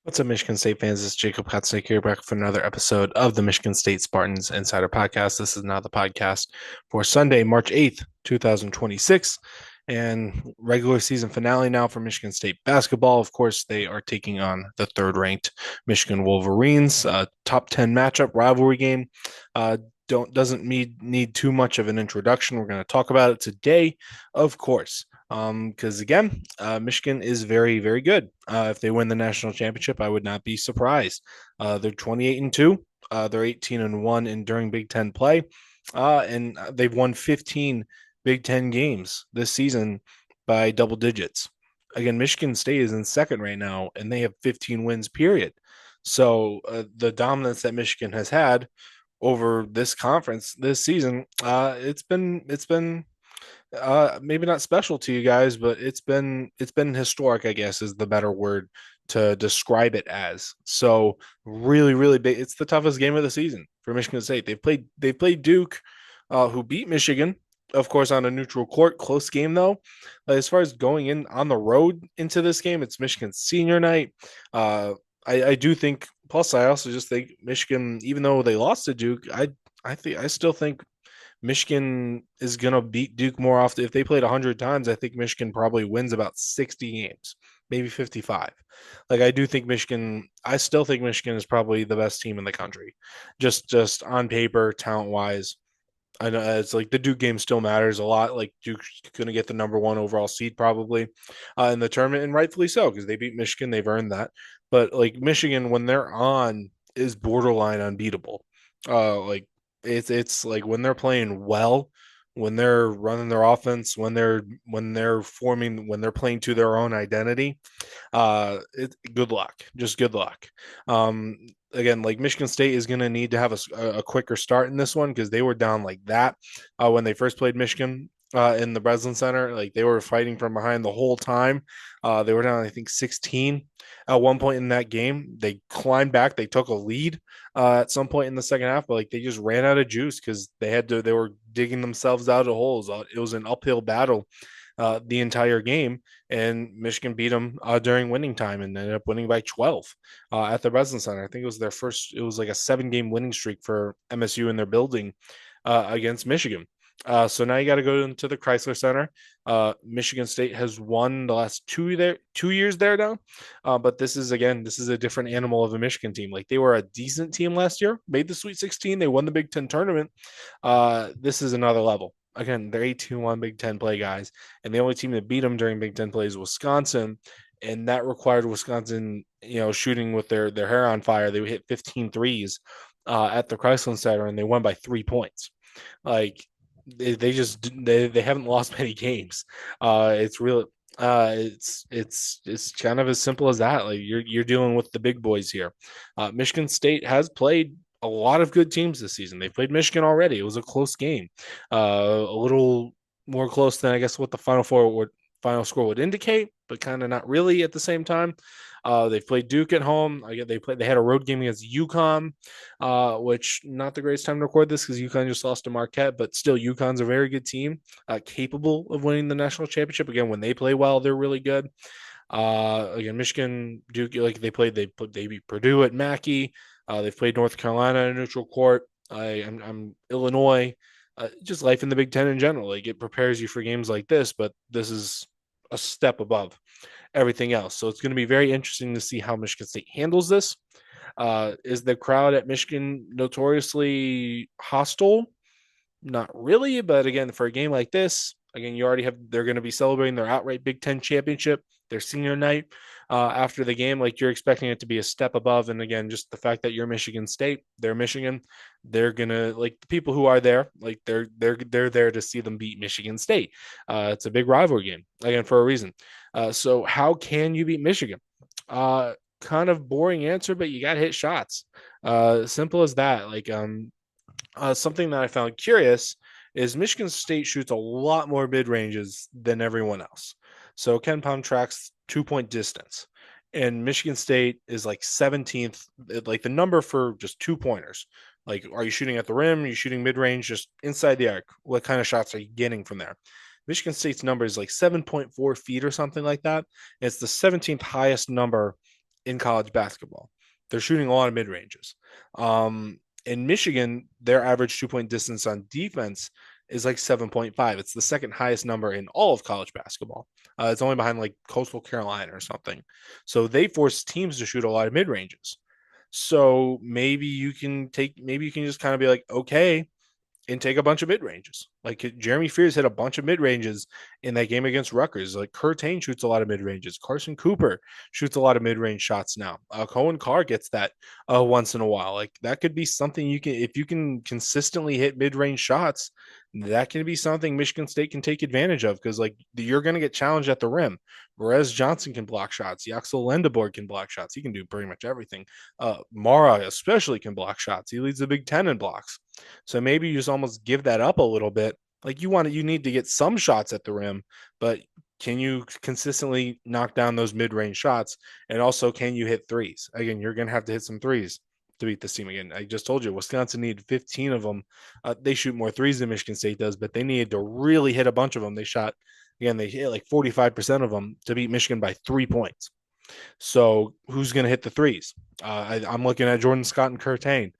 What's up, Michigan State fans? It's Jacob Kotsnick here back for another episode of the Michigan State Spartans Insider Podcast. This is now the podcast for Sunday, March 8th, 2026, and regular season finale now for Michigan State basketball. Of course, they are taking on the third-ranked Michigan Wolverines, top 10 matchup rivalry game. Uh, doesn't need too much of an introduction. We're going to talk about it today, of course. Because again, Michigan is very, very good. If they win the national championship, I would not be surprised. They're 28-2. They're 18-1 in during Big Ten play, and they've won 15 Big Ten games this season by double digits. Again, Michigan State is in second right now, and they have 15 wins. Period. So the dominance that Michigan has had over this conference this season, it's been maybe not special to you guys, but it's been historic, I guess is the better word to describe it as. So really, really big. It's the toughest game of the season for Michigan State. They've played Duke, who beat Michigan, of course, on a neutral court. Close game though. As far as going in on the road into this game, it's Michigan's senior night. I do think. Plus, I also just think Michigan, even though they lost to Duke, I still think Michigan is going to beat Duke more often. If they played 100 times, I think Michigan probably wins about 60 games, maybe 55. Like I do think I still think Michigan is probably the best team in the country. Just on paper, talent-wise. I know it's like the Duke game still matters a lot. Like Duke's going to get the number one overall seed probably in the tournament, and rightfully so because they beat Michigan. They've earned that. But like Michigan, when they're on, is borderline unbeatable. Like it's like when they're playing well, when they're running their offense, when they're playing to their own identity, good luck, just good luck. Um, Again, like Michigan State is going to need to have a quicker start in this one because they were down like that when they first played Michigan in the Breslin Center. Like they were fighting from behind the whole time. They were down, I think, 16 at one point in that game. They climbed back. They took a lead at some point in the second half, but like they just ran out of juice because they were digging themselves out of holes. It was an uphill battle the entire game, and Michigan beat them during winning time and ended up winning by 12 at the Breslin Center. I think it was their first. It was like a 7 game winning streak for MSU in their building against Michigan. So now you got to go into the Chrysler Center. Michigan State has won the last 2 years there now, but this is a different animal of a Michigan team. Like they were a decent team last year, made the Sweet 16, they won the Big Ten tournament. This is another level. Again, they're 18-1 Big Ten play guys, and the only team that beat them during Big Ten play is Wisconsin, and that required Wisconsin, shooting with their hair on fire. They hit 15 threes at the Chrysler Center, and they won by 3 points. Like they haven't lost many games. It's real. It's kind of as simple as that. Like you're dealing with the big boys here. Michigan State has played a lot of good teams this season. They played Michigan already. It was a close game, a little more close than I guess what the final score would indicate, but kind of not really at the same time. They've played Duke at home. They had a road game against UConn, which not the greatest time to record this because UConn just lost to Marquette, but still UConn's a very good team, capable of winning the national championship. Again, when they play well, they're really good. Again, Michigan, Duke, like they beat Purdue at Mackey. They've played North Carolina in a neutral court. I'm Illinois. Just life in the Big Ten in general. Like it prepares you for games like this, but this is a step above everything else. So it's going to be very interesting to see how Michigan State handles this. Is the crowd at Michigan notoriously hostile? Not really, but again, for a game like this, again, they're going to be celebrating their outright Big Ten championship, their senior night. After the game, like you're expecting it to be a step above. And again, just the fact that you're Michigan State, they're Michigan, they're gonna like the people who are there, like they're there to see them beat Michigan State. It's a big rivalry game again for a reason. So how can you beat Michigan? Kind of boring answer, but you got to hit shots. Simple as that. Something that I found curious is Michigan State shoots a lot more mid ranges than everyone else. So Ken Palm tracks 2 point distance, and Michigan State is like 17th, like the number for just 2 pointers. Like, are you shooting at the rim? Are you shooting mid range, just inside the arc? What kind of shots are you getting from there? Michigan State's number is like 7.4 feet or something like that. It's the 17th highest number in college basketball. They're shooting a lot of mid ranges. In Michigan, their average 2 point distance on defense is like 7.5. It's the second highest number in all of college basketball. It's only behind like Coastal Carolina or something. So they force teams to shoot a lot of mid ranges. So maybe you can just kind of be like, okay, and take a bunch of mid ranges. Like Jeremy Fears hit a bunch of mid ranges in that game against Rutgers. Like Curtain shoots a lot of mid ranges. Carson Cooper shoots a lot of mid range shots now. Cohen Carr gets that once in a while. Like that could be something you can, if you can consistently hit mid range shots, that can be something Michigan State can take advantage of because like you're going to get challenged at the rim. Whereas Johnson can block shots. Yaxel Lendeborg can block shots. He can do pretty much everything. Mara especially can block shots. He leads the Big Ten in blocks. So maybe you just almost give that up a little bit. Like you need to get some shots at the rim, but can you consistently knock down those mid-range shots? And also, can you hit threes? Again, you're going to have to hit some threes to beat this team again. I just told you, Wisconsin needed 15 of them. They shoot more threes than Michigan State does, but they needed to really hit a bunch of them. They hit like 45% of them to beat Michigan by 3 points. So who's going to hit the threes? I'm looking at Jordan Scott and Curtain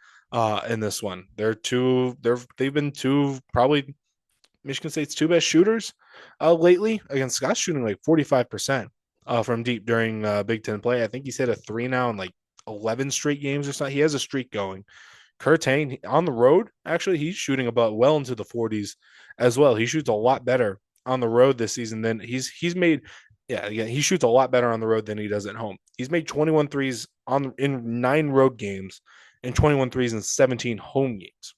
in this one. They've been two probably Michigan State's two best shooters lately. Again, Scott's shooting like 45% from deep during Big Ten play. I think he's hit a three now in like 11 straight games or something. He has a streak going. Curtain on the road, actually, he's shooting about well into the 40s as well. He shoots a lot better on the road this season than he's made. Yeah, again, he shoots a lot better on the road than he does at home. He's made 21 threes in 9 road games and 21 threes in 17 home games.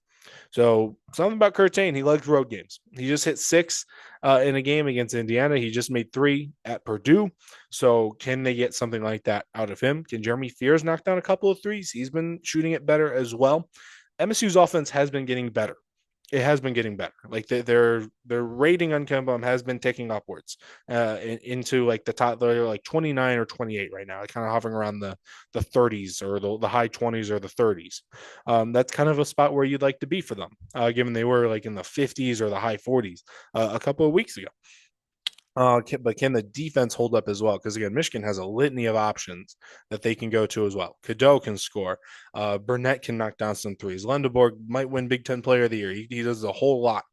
So something about Curtain, he likes road games. He just hit 6 in a game against Indiana. He just made 3 at Purdue. So can they get something like that out of him? Can Jeremy Fears knock down a couple of threes? He's been shooting it better as well. MSU's offense has been getting better. It has been getting better. Like their rating on KenPom has been ticking upwards into like the top. They're like 29 or 28 right now. Kind of hovering around the 30s or the high 20s or the 30s. That's kind of a spot where you'd like to be for them, given they were like in the 50s or the high 40s a couple of weeks ago. But can the defense hold up as well? Because again, Michigan has a litany of options that they can go to as well. Cadeau can score. Burnett can knock down some threes. Lendeborg might win Big Ten Player of the Year. He does a whole lot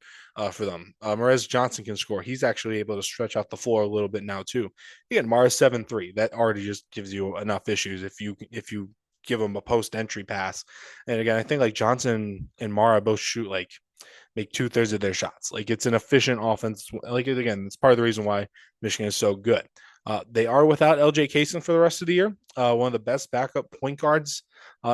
for them. Marez Johnson can score. He's actually able to stretch out the floor a little bit now too. Again, Mara's 7-3. That already just gives you enough issues if you give him a post entry pass. And again, I think like Johnson and Mara both shoot like make 2/3 of their shots. Like it's an efficient offense. Like again, it's part of the reason why Michigan is so good. They are without LJ Kaysen for the rest of the year. One of the best backup point guards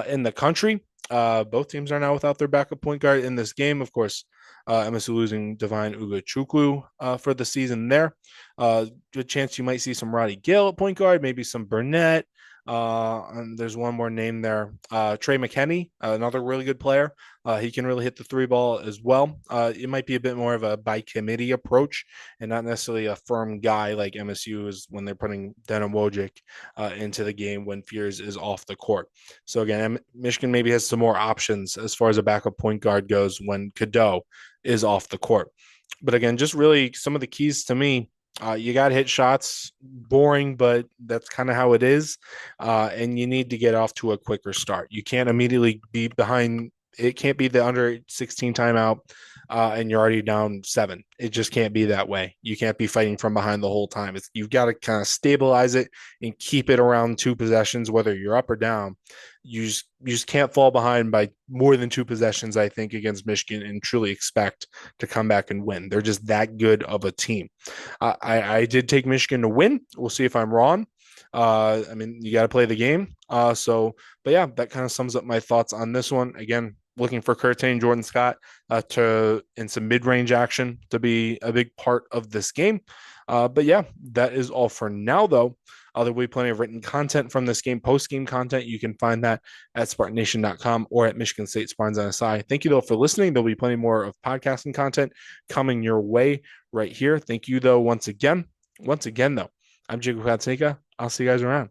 in the country. Both teams are now without their backup point guard in this game. Of course, MSU losing Divine Ugochukwu for the season there. Good chance you might see some Roddy Gale at point guard, maybe some Burnett. And there's one more name there. Trey McKinney, another really good player. He can really hit the 3 ball as well. It might be a bit more of a by committee approach and not necessarily a firm guy like MSU is when they're putting Denim Wojcik into the game when Fears is off the court. So again, Michigan maybe has some more options as far as a backup point guard goes when Cadeau is off the court. But again, just really some of the keys to me. You got to hit shots. Boring, but that's kind of how it is. And you need to get off to a quicker start. You can't immediately be behind. It can't be the under 16 timeout and you're already down 7. It just can't be that way. You can't be fighting from behind the whole time. You've got to kind of stabilize it and keep it around 2 possessions, whether you're up or down. You just can't fall behind by more than 2 possessions, I think, against Michigan and truly expect to come back and win. They're just that good of a team. I did take Michigan to win. We'll see if I'm wrong. I mean, you got to play the game. But yeah, that kind of sums up my thoughts on this one. Again, looking for Curtain, Jordan Scott in some mid-range action to be a big part of this game. But yeah, that is all for now, though. There will be plenty of written content from this game, post-game content. You can find that at SpartanNation.com or at Michigan State Spartans NSI. Thank you, though, for listening. There'll be plenty more of podcasting content coming your way right here. Thank you, though, once again. Once again, though, I'm Jacob Katsunika. I'll see you guys around.